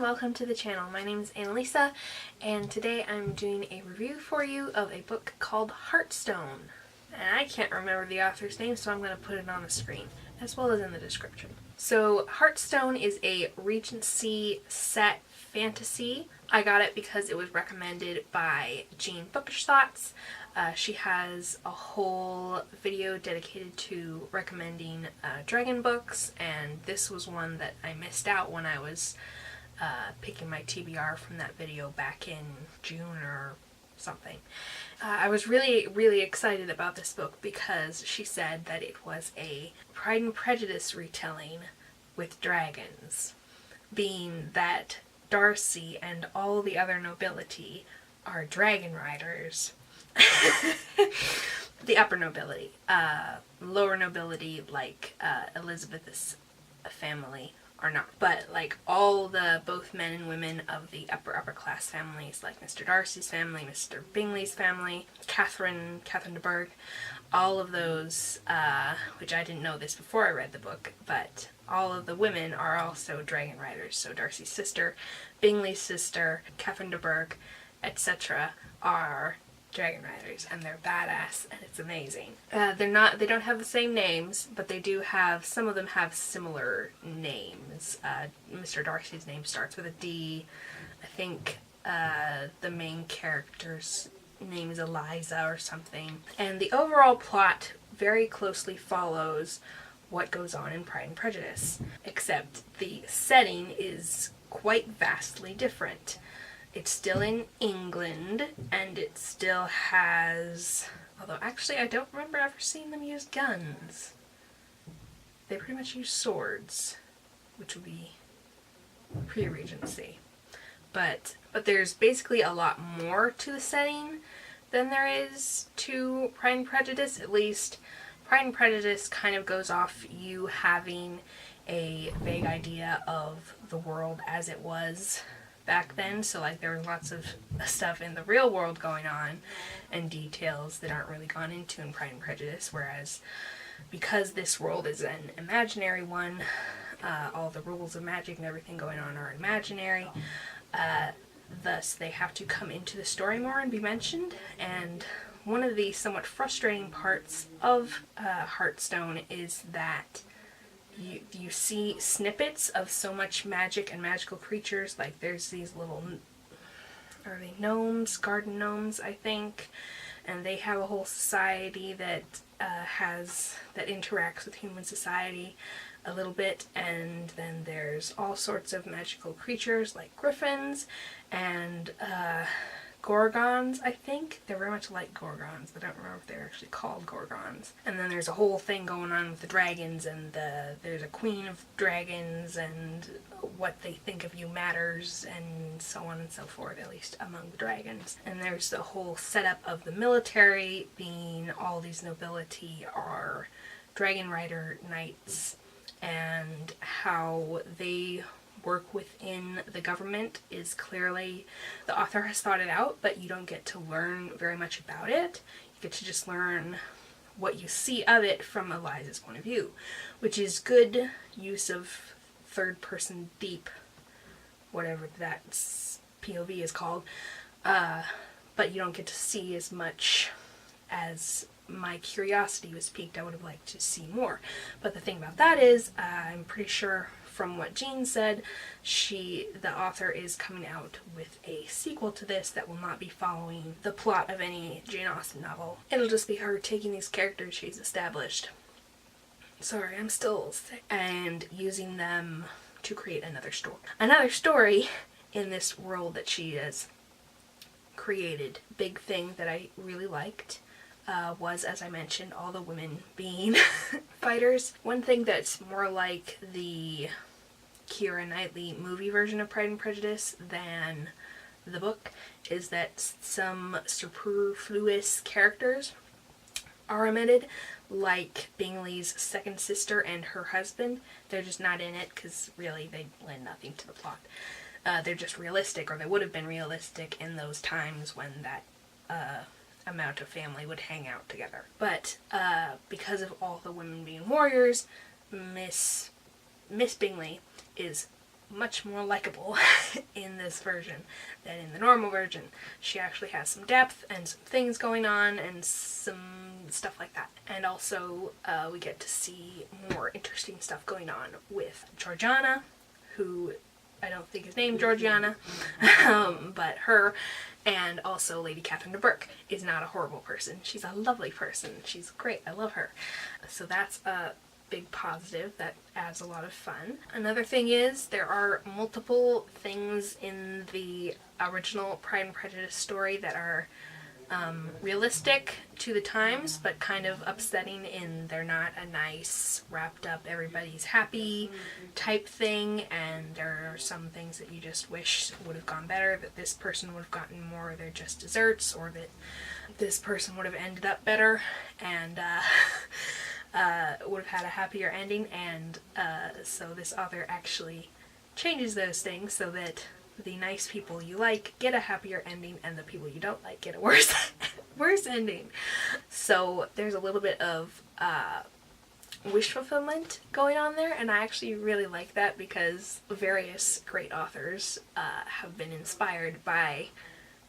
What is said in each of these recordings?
and welcome to the channel. My name is Annalisa, and today I'm doing a review for you of a book called Heartstone. And I can't remember the author's name, so I'm going to put it on the screen, as well as in the description. So Heartstone is a Regency set fantasy. I got it because it was recommended by Jean Bookish Thoughts. She has a whole video dedicated to recommending dragon books, and this was one that I missed out when I was picking my TBR from that video back in June or something. I was really excited about this book because she said that it was a Pride and Prejudice retelling with dragons, being that Darcy and all the other nobility are dragon riders. The upper nobility. Lower nobility, like Elizabeth's family, are not. But like all the both men and women of the upper class families, like Mr. Darcy's family, Mr. Bingley's family, Catherine de Bourgh, all of those, which I didn't know this before I read the book, but all of the women are also dragon riders. So Darcy's sister, Bingley's sister, Catherine de Bourgh, etc. are dragon riders, and they're badass, and it's amazing. They don't have the same names, but they do have, some of them have similar names. Mr. Darcy's name starts with a D. I think the main character's name is Eliza or something. And the overall plot very closely follows what goes on in Pride and Prejudice, except the setting is quite vastly different. It's still in England, and it still has, although actually I don't remember ever seeing them use guns. They pretty much use swords, which would be pre-Regency. But there's basically a lot more to the setting than there is to Pride and Prejudice. At least Pride and Prejudice kind of goes off you having a vague idea of the world as it was back then. So like there was lots of stuff in the real world going on and details that aren't really gone into in Pride and Prejudice, whereas because this world is an imaginary one, all the rules of magic and everything going on are imaginary, thus they have to come into the story more and be mentioned. And one of the somewhat frustrating parts of Heartstone is that you see snippets of so much magic and magical creatures. Like there's these little, are they gnomes? Garden gnomes, I think. And they have a whole society that that interacts with human society a little bit. And then there's all sorts of magical creatures like griffins and gorgons, I think. They're very much like gorgons, but I don't remember if they're actually called gorgons. And then there's a whole thing going on with the dragons, and there's a queen of dragons, and what they think of you matters, and so on and so forth, at least among the dragons. And there's the whole setup of the military, being all these nobility are dragon rider knights, and how they work within the government is clearly, the author has thought it out, but you don't get to learn very much about it. You get to just learn what you see of it from Eliza's point of view, which is good use of third person deep, whatever that POV is called, but you don't get to see as much as my curiosity was piqued. I would have liked to see more. But the thing about that is, I'm pretty sure from what Jean said, the author is coming out with a sequel to this that will not be following the plot of any Jane Austen novel. It'll just be her taking these characters she's established, sorry, I'm still sick, and using them to create another story. Another story in this world that she has created. Big thing that I really liked was, as I mentioned, all the women being fighters. One thing that's more like the Keira Knightley movie version of Pride and Prejudice than the book is that some superfluous characters are omitted, like Bingley's second sister and her husband. They're just not in it because really they lend nothing to the plot. They're just realistic, or they would have been realistic in those times when that amount of family would hang out together. But because of all the women being warriors, Miss Bingley is much more likable in this version than in the normal version. She actually has some depth and some things going on and some stuff like that. And also we get to see more interesting stuff going on with Georgiana, who I don't think is named Georgiana, but her, and also Lady Catherine de Bourgh is not a horrible person. She's a lovely person. She's great. I love her. So that's a big positive. That adds a lot of fun. Another thing is there are multiple things in the original Pride and Prejudice story that are realistic to the times, but kind of upsetting in they're not a nice, wrapped up, everybody's happy type thing, and there are some things that you just wish would have gone better, that this person would have gotten more of their just desserts, or that this person would have ended up better, and would have had a happier ending, and so this author actually changes those things so that the nice people you like get a happier ending and the people you don't like get a worse ending. So there's a little bit of wish fulfillment going on there, and I actually really like that because various great authors have been inspired by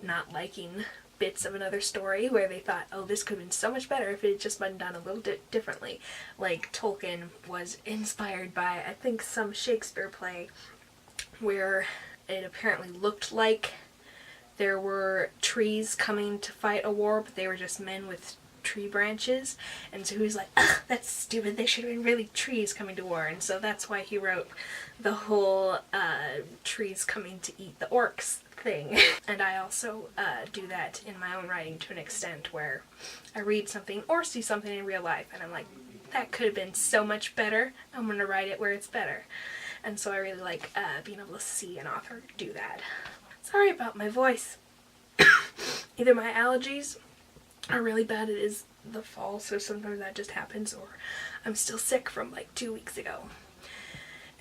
not liking bits of another story where they thought, oh, this could have been so much better if it had just been done a little differently. Like Tolkien was inspired by, I think, some Shakespeare play where it apparently looked like there were trees coming to fight a war, but they were just men with tree branches. And so he was like, ugh, that's stupid. They should have been really trees coming to war. And so that's why he wrote the whole trees coming to eat the orcs thing. And I also do that in my own writing to an extent where I read something or see something in real life and I'm like, that could have been so much better. I'm going to write it where it's better. And so I really like being able to see an author do that. Sorry about my voice. Either my allergies are really bad, it is the fall, so sometimes that just happens, or I'm still sick from like 2 weeks ago.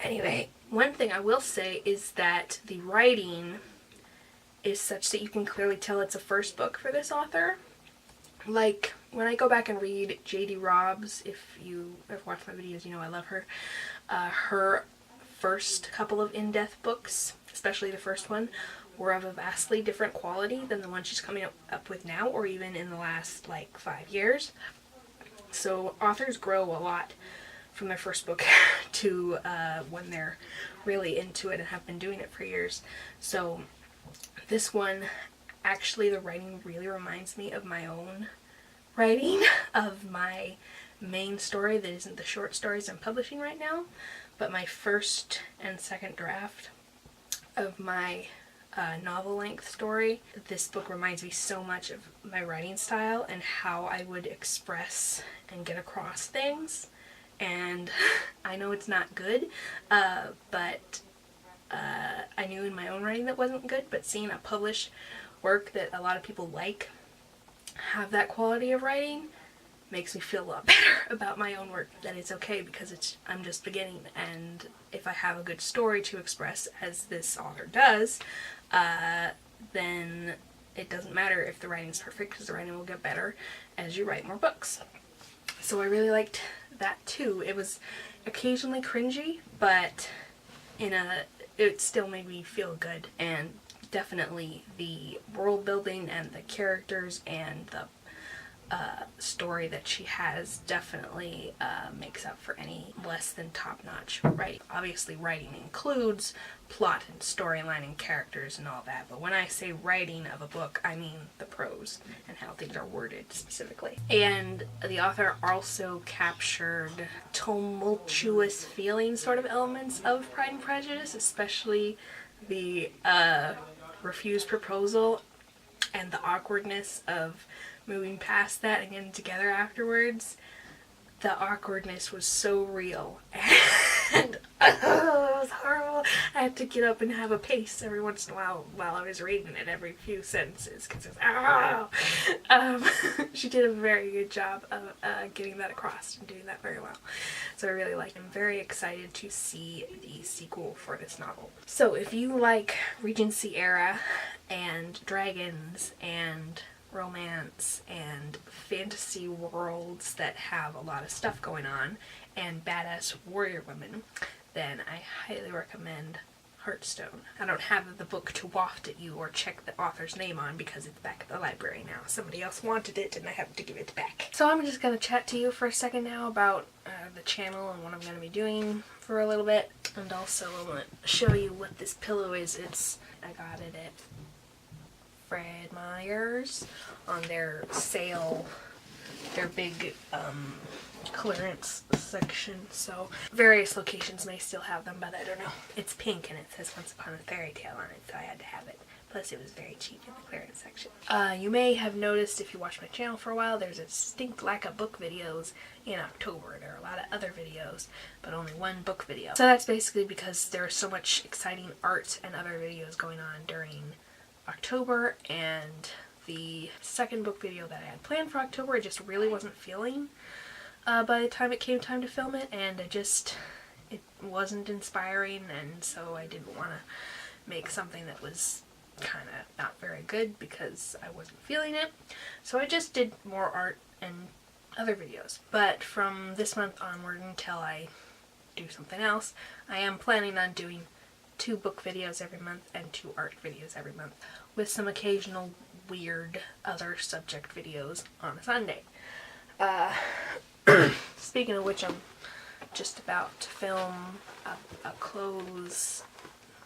Anyway, one thing I will say is that the writing is such that you can clearly tell it's a first book for this author. Like, when I go back and read J.D. Robbs, if you have watched my videos, you know I love her. Her first couple of in-depth books, especially the first one, were of a vastly different quality than the one she's coming up with now, or even in the last, like, 5 years. So authors grow a lot from their first book to when they're really into it and have been doing it for years. So this one, actually the writing really reminds me of my own writing, of my main story that isn't the short stories I'm publishing right now, but my first and second draft of my novel-length story. This book reminds me so much of my writing style and how I would express and get across things. And I know it's not good, but I knew in my own writing that wasn't good, but seeing a published work that a lot of people like have that quality of writing makes me feel a lot better about my own work, that it's okay because I'm just beginning, and if I have a good story to express, as this author does, then it doesn't matter if the writing's perfect, because the writing will get better as you write more books. So I really liked that too. It was occasionally cringy, but it still made me feel good, and definitely the world building and the characters and the story that she has definitely makes up for any less than top-notch writing. Obviously writing includes plot and storyline and characters and all that, but when I say writing of a book, I mean the prose and how things are worded specifically. And the author also captured tumultuous feeling sort of elements of Pride and Prejudice, especially the refused proposal and the awkwardness of moving past that and getting together afterwards. The awkwardness was so real, and it was horrible. I had to get up and have a pace every once in a while I was reading it, every few sentences, because it was she did a very good job of getting that across and doing that very well. So I really liked it. I'm very excited to see the sequel for this novel. So if you like Regency era and dragons and romance and fantasy worlds that have a lot of stuff going on and badass warrior women, then I highly recommend Heartstone. I don't have the book to waft at you or check the author's name on because it's back at the library now. Somebody else wanted it and I have to give it back. So I'm just going to chat to you for a second now about the channel and what I'm going to be doing for a little bit. And also I want to show you what this pillow is. I got it at Fred Meyer's on their sale, their big clearance section, so various locations may still have them, but I don't know. It's pink and it says Once Upon a Fairy Tale on it, so I had to have it. Plus it was very cheap in the clearance section. You may have noticed if you watch my channel for a while, there's a distinct lack of book videos in October. There are a lot of other videos, but only one book video. So that's basically because there is so much exciting art and other videos going on during October, and the second book video that I had planned for October I just really wasn't feeling by the time it came time to film it, and it wasn't inspiring, and so I didn't want to make something that was kind of not very good because I wasn't feeling it. So I just did more art and other videos. But from this month onward until I do something else, I am planning on doing 2 book videos every month and 2 art videos every month, with some occasional weird other subject videos on a Sunday. Speaking of which, I'm just about to film a clothes,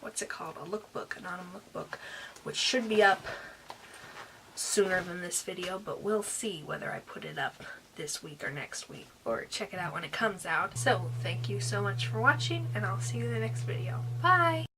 what's it called, a lookbook, an autumn lookbook, which should be up sooner than this video, but we'll see whether I put it up this week or next week, or check it out when it comes out. So thank you so much for watching, and I'll see you in the next video. Bye!